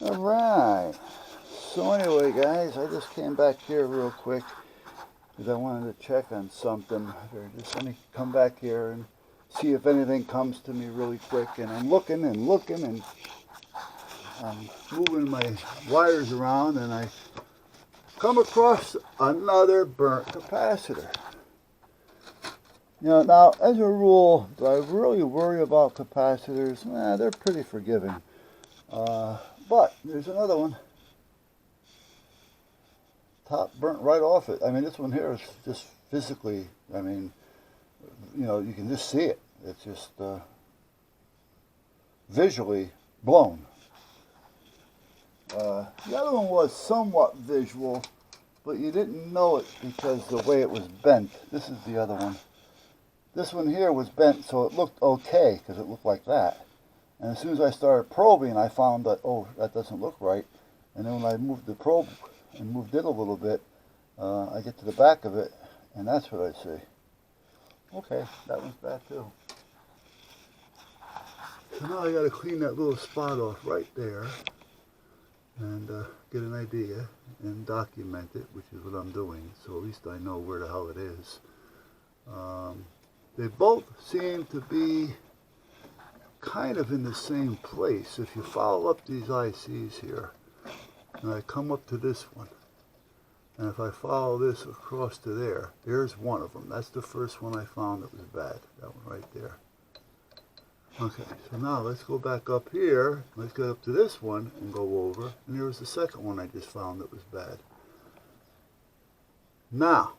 Alright, so anyway guys, I just came back here real quick because I wanted to check on something. Let me come back here and see if anything comes to me really quick. And I'm looking and looking and I'm moving my wires around and I come across another burnt capacitor. You know, now as a rule, do I really worry about capacitors? They're pretty forgiving. But there's another one. Top burnt right off it. I mean, this one here is just physically, I mean, you know, you can just see it. It's just visually blown. The other one was somewhat visual, but you didn't know it because the way it was bent. This is the other one. This one here was bent, so it looked okay because it looked like that. And as soon as I started probing, I found that, oh, that doesn't look right. And then when I moved the probe and moved it a little bit, I get to the back of it, and that's what I see. Okay, that one's bad too. So now I got to clean that little spot off right there and get an idea and document it, which is what I'm doing, so at least I know where the hell it is. They both seem to be kind of in the same place. If you follow up these ICs here, and I come up to this one, and if I follow this across to there, there's one of them. That's the first one I found that was bad, that one right there. Okay, so now let's go back up here, let's get up to this one and go over, and there was the second one I just found that was bad. Now,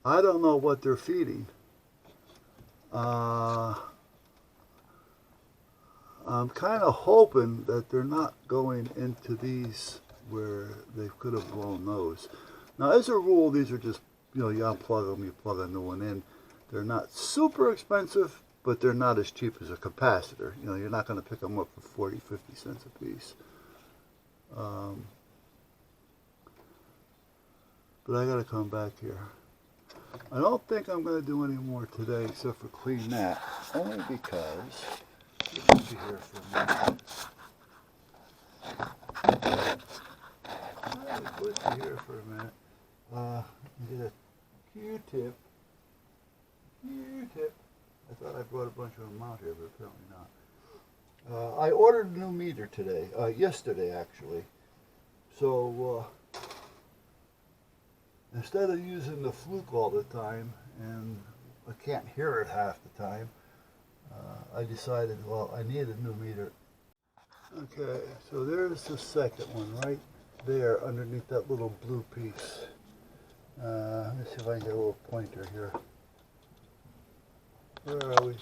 I don't know what they're feeding. I'm kind of hoping that they're not going into these where they could have blown those. Now, as a rule, these are just, you know, you unplug them, you plug a new one in. They're not super expensive, but they're not as cheap as a capacitor. You know, you're not going to pick them up for 40, 50 cents a piece. But I got to come back here. I don't think I'm going to do any more today except for clean that, only because, let's see here for a minute. Let's see here for a minute. Get a Q-tip. I thought I brought a bunch of them out here, but apparently not. I ordered a new meter today, yesterday actually. So instead of using the fluke all the time, and I can't hear it half the time, I decided, well, I need a new meter. Okay, so there's the second one right there underneath that little blue piece. Let me see if I can get a little pointer here. Where are we?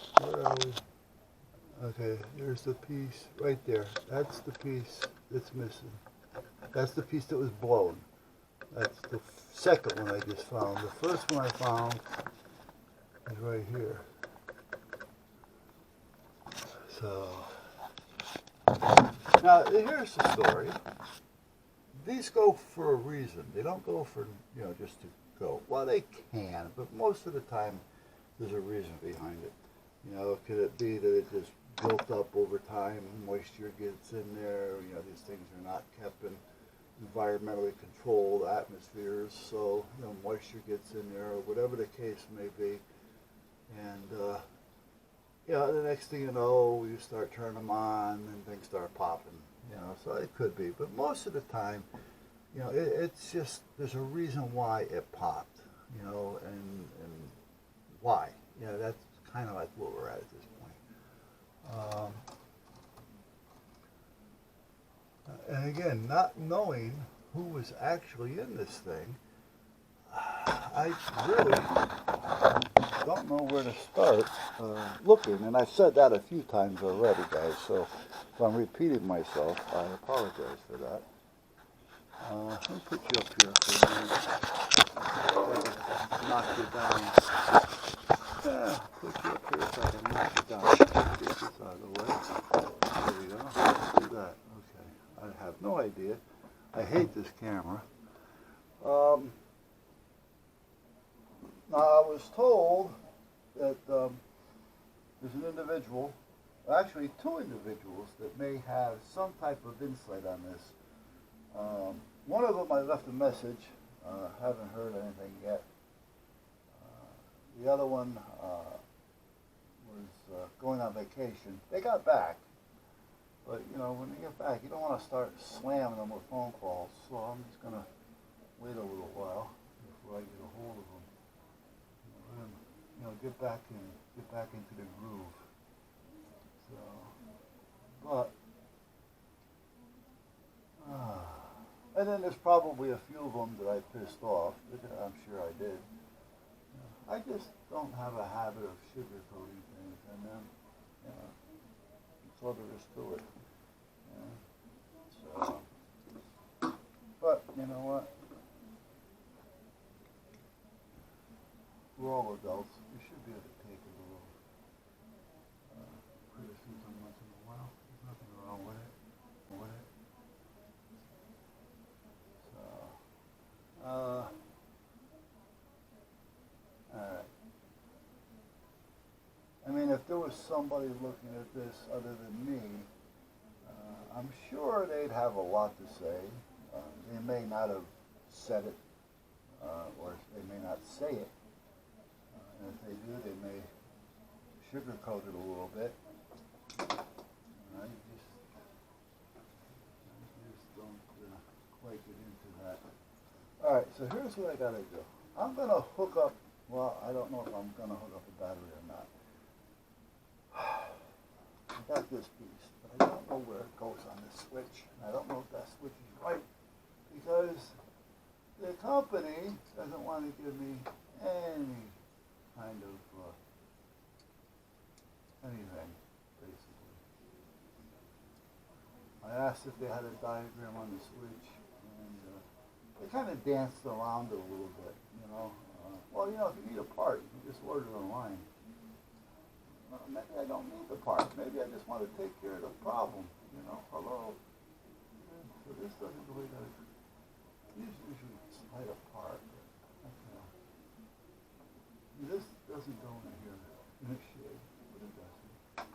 Okay, there's the piece right there. That's the piece that's missing. That's the piece that was blown. That's the second one I just found. The first one I found is right here. So, now here's the story. These go for a reason. They don't go for, you know, just to go. Well, they can, but most of the time there's a reason behind it. You know, could it be that it just built up over time, moisture gets in there, you know, these things are not kept in environmentally controlled atmospheres, so, you know, moisture gets in there, or whatever the case may be. And, yeah, the next thing you know, you start turning them on and things start popping, you know, so it could be. But most of the time, you know, it's just, there's a reason why it popped, you know, and why. You know, that's kind of like where we're at this point. And again, not knowing who was actually in this thing, I really don't know where to start looking. And I've said that a few times already, guys, so if I'm repeating myself, I apologize for that. Let me put you up here for a minute. Knock you down. Yeah, put you up here so I can knock you down. Get this out of the way. There we go. Let's do that. Okay. I have no idea. I hate this camera. Now I was told that there's an individual actually two individuals that may have some type of insight on this. One of them I left a message, haven't heard anything yet. The other one was going on vacation. They got back, but you know, when they get back, you don't want to start slamming them with phone calls. So I'm just gonna wait a little while before I get a hold of them. And, you know, get back into the groove. So, but, and then there's probably a few of them that I pissed off. I'm sure I did. I just don't have a habit of sugarcoating things, and then, you know, that's all there is to it. Yeah. So, but you know what? We're all adults. We should be able to take a little criticism once in a while. There's nothing wrong with it. So, all right. I mean, if there was somebody looking at this other than me, I'm sure they'd have a lot to say. They may not have said it, or they may not say it. And if they do, they may sugarcoat it a little bit. You just don't quite get into that. All right, so here's what I got to do. I'm going to hook up, well, I don't know if I'm going to hook up a battery or not. I got this piece, but I don't know where it goes on this switch. And I don't know if that switch is right because the company doesn't want to give me any kind of anything, basically. I asked if they had a diagram on the switch, and they kind of danced around it a little bit, you know. Well, you know, if you need a part, you can just order it online. Well, maybe I don't need the part. Maybe I just want to take care of the problem, you know. Hello. So this doesn't really go. These usually slide apart. Okay. This doesn't go in here in a shade, but it doesn't.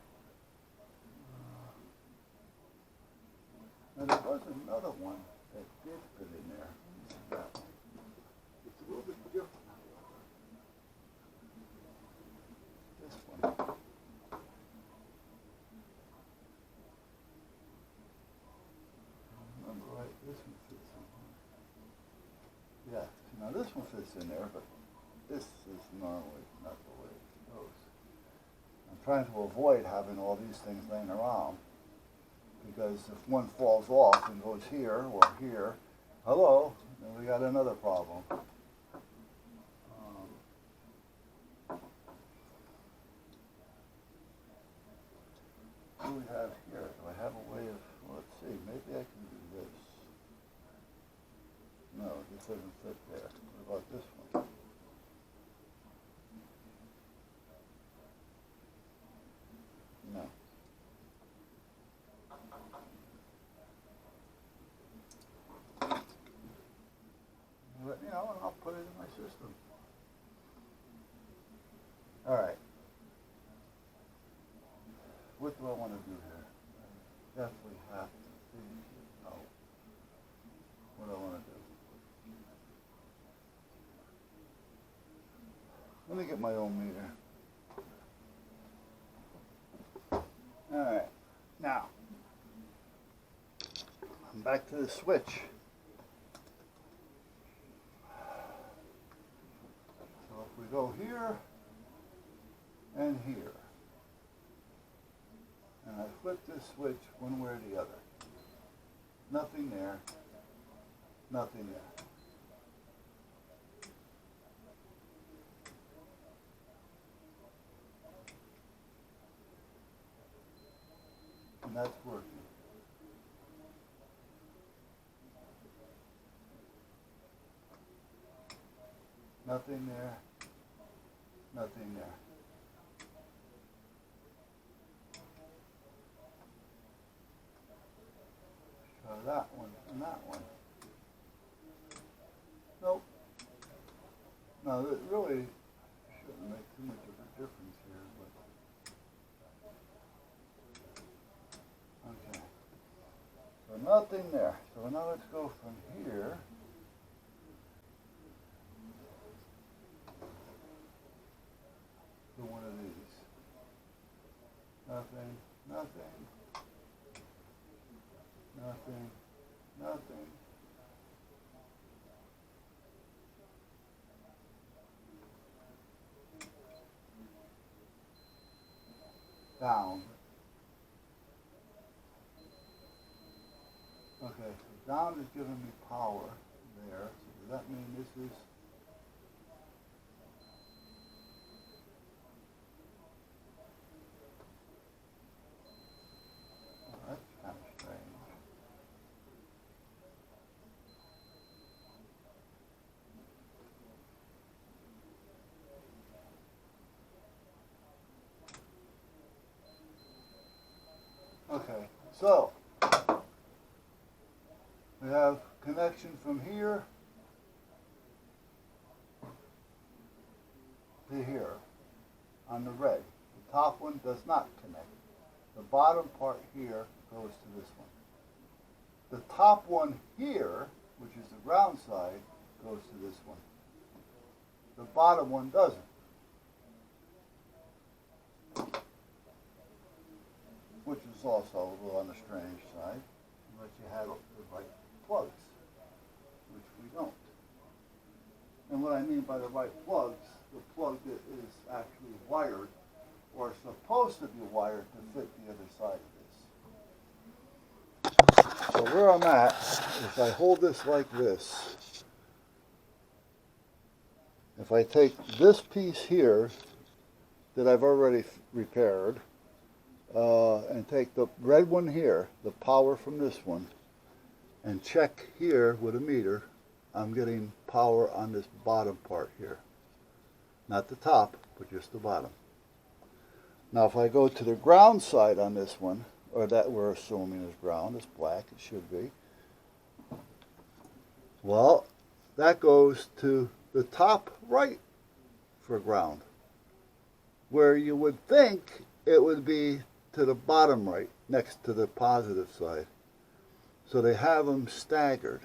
Now there was another one that did fit in there. That one. It's a little bit different. This one. Remember right, this one fits in here. Yeah, now this one fits in there, but this is normally not the way it goes. I'm trying to avoid having all these things laying around because if one falls off and goes here or here, hello, then we got another problem. What do we have here? Do I have a way of, well, let's see, maybe I can do this. No, this doesn't fit there. What about this one? No. Let me know and I'll put it in my system. All right. What do I want to do here? I definitely have to figure out what I want to do. Let me get my own meter. All right. Now, I'm back to the switch. So if we go here and here, and I flip this switch one way or the other, nothing there, nothing there. And that's working. Nothing there, nothing there. Try that one and that one. Nope. No, it really shouldn't make too much of a difference here, but So nothing there. So now let's go from here. To one of these. Nothing, nothing, nothing, nothing. Down. Okay, so down is giving me power there. So does that mean this is that's kind of strange. Okay, so we have connection from here to here on the red. The top one does not connect. The bottom part here goes to this one. The top one here, which is the ground side, goes to this one. The bottom one doesn't. Which is also a little on the strange side, unless you had the right plugs, which we don't. And what I mean by the right plugs, the plug that is actually wired, or supposed to be wired to fit the other side of this. So where I'm at, if I hold this like this, if I take this piece here that I've already repaired, and take the red one here, the power from this one, and check here with a meter, I'm getting power on this bottom part here. Not the top, but just the bottom. Now if I go to the ground side on this one, or that we're assuming is ground, it's black, it should be. Well, that goes to the top right for ground, where you would think it would be to the bottom right, next to the positive side. So they have them staggered.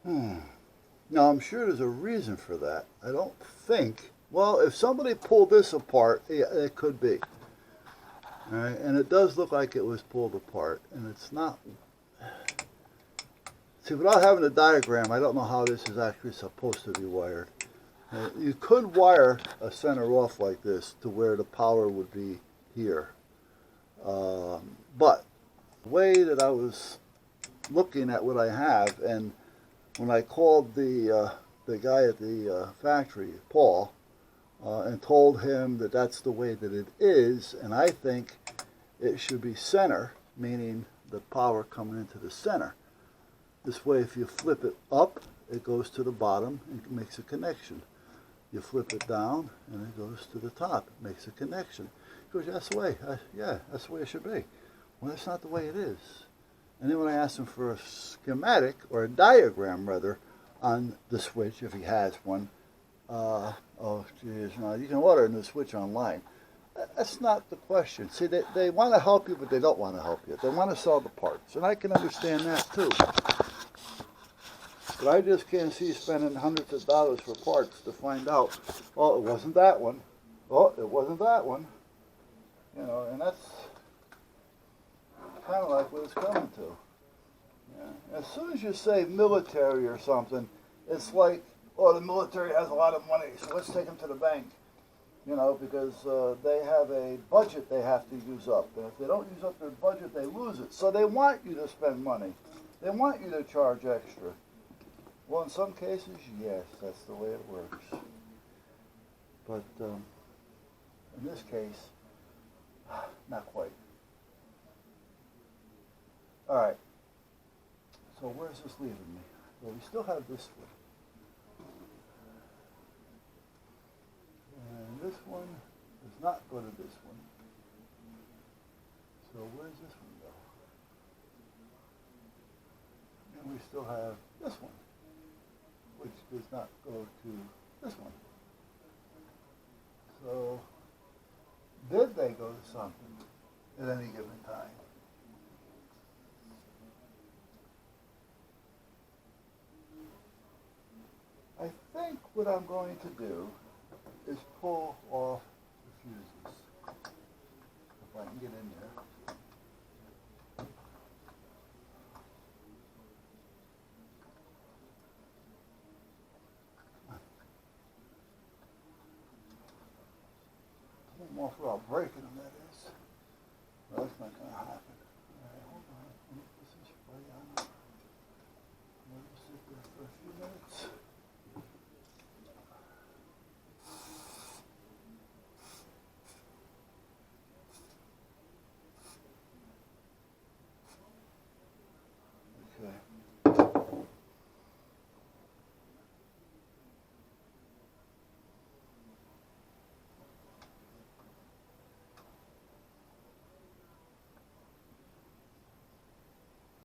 Now I'm sure there's a reason for that. I don't think, well, if somebody pulled this apart, yeah, it could be. All right, and it does look like it was pulled apart, and it's not. See, without having a diagram, I don't know how this is actually supposed to be wired. You could wire a center off like this to where the power would be here. But the way that I was looking at what I have, and when I called the guy at the factory, Paul, and told him that that's the way that it is, and I think it should be center, meaning the power coming into the center. This way, if you flip it up, it goes to the bottom and makes a connection. You flip it down, and it goes to the top. It makes a connection. He goes, that's the way. Yeah, that's the way it should be. Well, that's not the way it is. And then when I asked him for a schematic, or a diagram, rather, on the switch, if he has one, oh, geez, no, you can order a new switch online. That's not the question. See, they want to help you, but they don't want to help you. They want to sell the parts, and I can understand that, too. But I just can't see spending hundreds of dollars for parts to find out, oh, it wasn't that one. Oh, it wasn't that one. You know, and that's kind of like what it's coming to. Yeah. As soon as you say military or something, it's like, oh, the military has a lot of money, so let's take them to the bank. You know, because they have a budget they have to use up. And if they don't use up their budget, they lose it. So they want you to spend money. They want you to charge extra. Well, in some cases, yes, that's the way it works. But in this case, not quite. All right. So where's this leaving me? Well, we still have this one. And this one does not go to this one. So where does this one go? And we still have this one, which does not go to this one. So did may go to something at any given time. I think what I'm going to do is pull off the fuses, if I can get in there. Pull them off without breaking them, that is. Well, that's not going to happen. All right, hold on. Let me put this right on. Let me sit there for a few minutes.